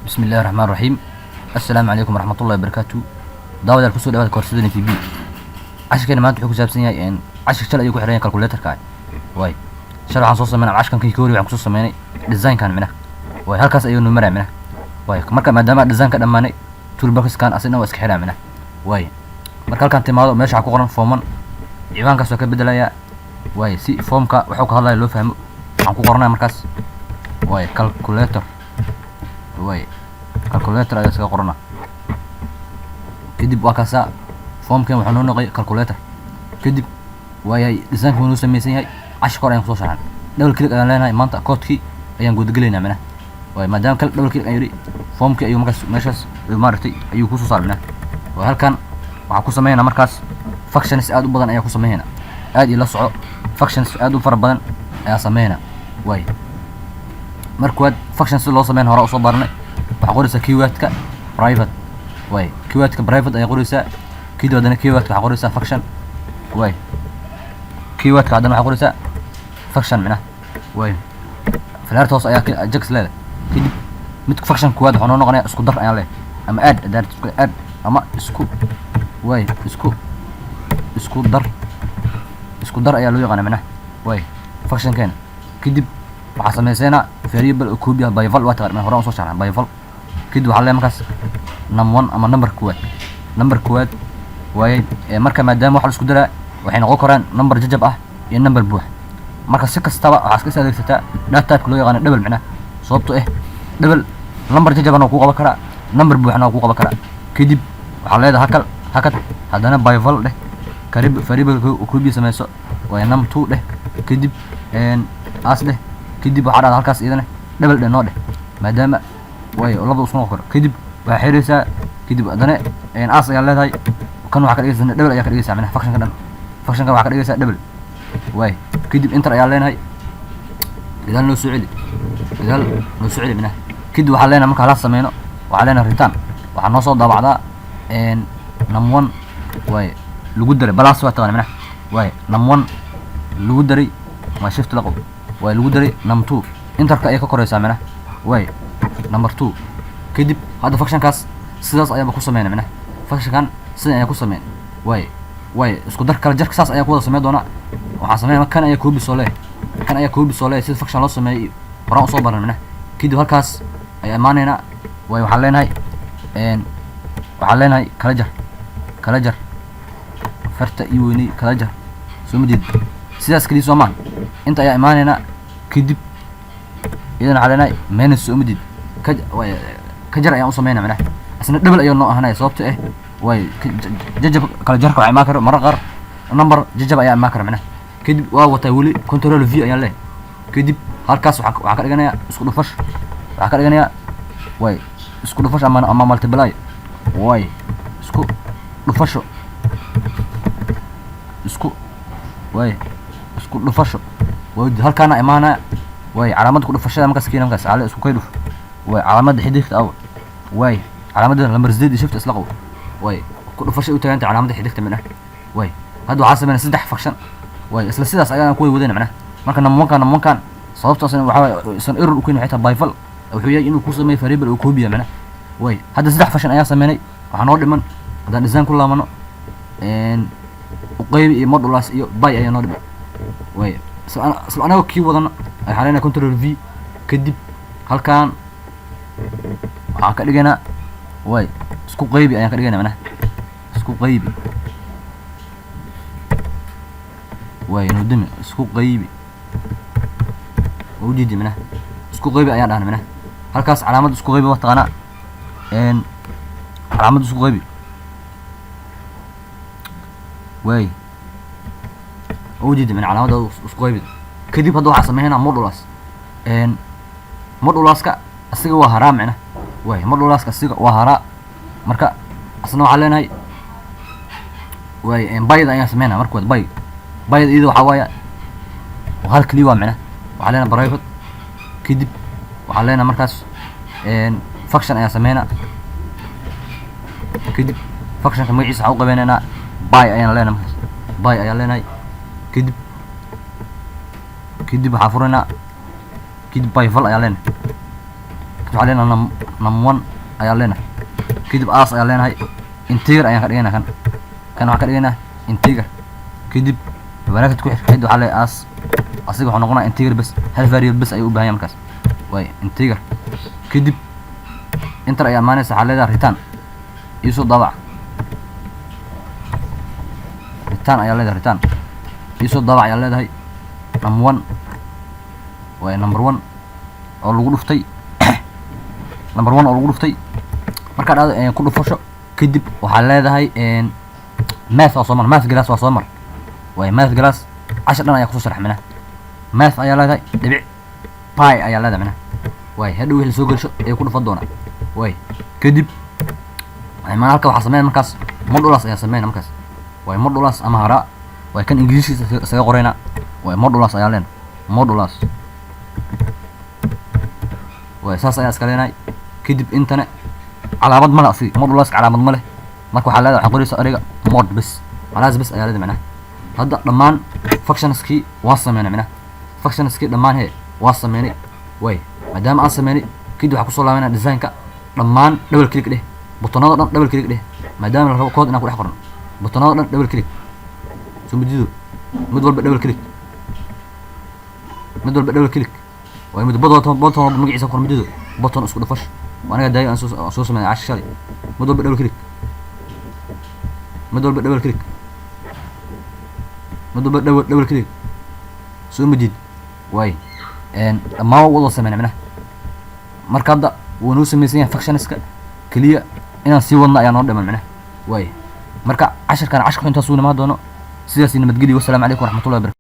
بسم الله الرحمن الرحيم. السلام عليكم ورحمة الله وبركاته. داود الكسور داود كورسيدني في بي عشان كده ما أنت حكوا سابسين يا إن عشان شل أيكو حريان كالكوليتر كاي واي شل عن صوص من عشان كان كيكوري وعن صوص مني ديزاين كان منه واي هالكاس أيون نمرة منه واي مركب ما دام ديزاين كان ماني تول بوكس كان أصلا واسك حرام منه واي مركب كان تماضي ماشي على قرن فومن إيمان كسر كبدل يا واي سي فوم كا وحوك هذا اللي فهم عن قرنه مركز واي كالكوليتر واي كالكوليتر أيا سك قرنه كدب وكاسا فوم كان وحنون نقي كالكوليتر كدب وياي ديزاين كونو سميسن yahay ashkor ayaan soo saarnaa double click ayaan leenahay maanta code-kii ayaan guud galeynaa mana way maadaama kala double click ayuu form-kii ayuu markaas meeshaas maartay ayuu ku soo saarnaa way halkan waxa ku sameeynaa markaas functions aad u badan ayaa ku sameeynaa aad ila soco functions aad u fara badan ayaa sameeynaa way markuu functions loo sameeyn hore u soo barnay waxa qoraysa keyword-ka private way keyword-ka private ayaa qoraysa كيدودنا كيوات كحقوريسا فاكشن واي كيوات كعدنا حقوريسا فاكشن منه واي في الارتوس ايا جكس لا كيد متك فاكشن كواد حنو نقنيا اسكو در ايا له اما اد دارت اد اما اسكو واي اسكو در ايا لو يقنا منه واي فاكشن كان كيدب waxa sameysana variable copy by val water ma hore soo sharxan by val kid waxa la markaas num1 ama number quad way marka maadaama waxa la isku diraa waxay noqon karaan number jajab ah iyo number buux marka si kastaba waxa iska adeegsataa data type loo yaqaan double macna sababtoo double number jajabana ku qaban kara number buuxna ku qaban kara kadib waxa leedahay hakad hadana by val dheh qarib variable ku bi sameeyso way num2 dheh kadib as dheh kadib waxa dhacda halkaas idana double dheh noo dheh maadaama way labada isku noqon kadib waxa xiriiraysa kadib hadana as ayaa leedahay كان واحد كده يسمى دبل أيا كده يسمى فاكشن كده فاكشن كده واحد كده يسمى دبل واي كده انتر أيا لين هاي إذا لو سعودي منه كده وحلينا ممكن خلاص سمينا وعلينا ريتان وحنوصل ده بعدها إن نم1 واي لوجدري بلاس وقت منه واي نم1 لوجدري ما شفت لقب واي لوجدري نم2 انتر كأي كوكور يسمى منه واي نمبر 2 كده هذا فاكشن كاس سداس أيا بكون سمينا منه فاكشن كان sida ay ku sameeyeen way isku dar kala jarka saas ayaa ku wada sameey doona waxa sameeyay kan ayaa koobi soo leeyahay sida function loo sameeyay horaan soo baranayna kidib halkaas ayaa imaanayna way waxa leenahay kala jar farta iyo weyni kala jar soo midid sidaas kaliya soo maan inta ayaa imaanayna kidib idan caleenay minus soo midid ka jar ayaa u sameeynaa macna asna double ayaa noo ahanay sababtoo way jajab kala jarka waxay ma karo marqar number jajab ayaa ma karo macna kadib waa wata wali control v ayaa leh kadib halkaas waxa ka dhiganaya isku dhufash way isku dhufash ama multiply way isku dhufasho way halkaana imaana way calaamad ku dhufashada markaas keenamkaas calaamad isku kay dhuf way calaamad xididka aw way calaamada number 8 shift isla qaw way ku dhufashay u taaganta calaamada xididka minah way hadda waxa sameeyay saddex function way isla sidaas ayaan ku wadayna macna marka namonkan sababtaasna waxa isan error u keenay xitaa by val wuxuu yahay inuu ku sameeyo variable oo koobiya macna way hadda saddex function ayaa sameeyay waxa noo dhiman hadaan design ku laamano u qayb iyo modules iyo by ayaa noo dhiman way isla anaga kii wadana ay xalayna control v kadib halkan waxa ka dhigana way isku qaybi ayaan ka dhigana macna isku qaybi way nudimi isku qaybi oo diidi macna isku qaybi ayaan dhahnay macna halkaas calaamad isku qaybi waqtana calaamad isku qaybi way oo diidi macna calaamad isku qaybi kadib hadda waxa sameeynaa modulaska asiga waa haraa macna way modulaska asiga waa haraa marka asna waxa leenahay way bayda ayaa sameeyna markuu bayda iyada waxa waaya hal kaliya waa macna waxa leenahay private kadib waxa leenahay markaas function ayaa sameeyna kadib function ka magaciisa waxa u qabeynayna bay ayaa leenahay kadib waxa furana kadib by val ayaa leenahay علينا نم1 ayaa leenahay kadib as ayaa leenahay integer ayaan ka dhigaynaa kan waxa ka dhigaynaa integer kadib bracket ku xidid waxa leeyahay as asiga wuxuu noqonaa integer bas hal variable bas ayuu u baahan yahay markaas way integer kadib enter ayaa maanaysa waxa leedahay return isu dabac return ayaa leedahay return isu dabac ayaa leedahay num1 way number 1 oo lagu dhuftay number 1 oo lagu dhuftay marka aad ku dhufasho kadib waxa leedahay math oo Soomaali math class waa Soomaali way math class 10 dhan ayaa ku soo sharaxmina math ayaa leedahay dhibic pi ayaa leedahay mina way hadhow wixii soo galsho ee ku dhufan doona way kadib ay ma halka waxa sameeyay markaas modulus ayaa sameeyay markaas way modulus ama hara way kan ingiriisiisa isaga qorayna way modulus ayaa leen modulus way saas ayaa iska leenay kadib intana calaamad ma laasi modulus calaamad ma leh marka waxa leedahay waxa qoraysa ariga mod bas alaas bas ayaa leedahay macna hadda dhamaan functionski waa sameeyay macna functionski dhamaan he waa sameeyay way maadaama aan sameeyay kadib waxa ku soo laabanaa design-ka dhamaan double click dheh butonada dhan double click dheh maadaama la rabo code inaan ku dhex qorno butonada dhan double click soo midido mid walba double click way mid button magaciisa ku midido button isku dhufash waana daay aan soo sameeyay cashari mid walba double click soo midid way dhamaan wada sameeyna marka hadda wuu noo sameeyay functionska kaliya inaan sii wadna ayaa noo dhiman macna way marka casharkan intaas uu nima doono sidaas nabadgeliyo. Wassalaamu calaykum waraxmatullaahi wabarakaatuh.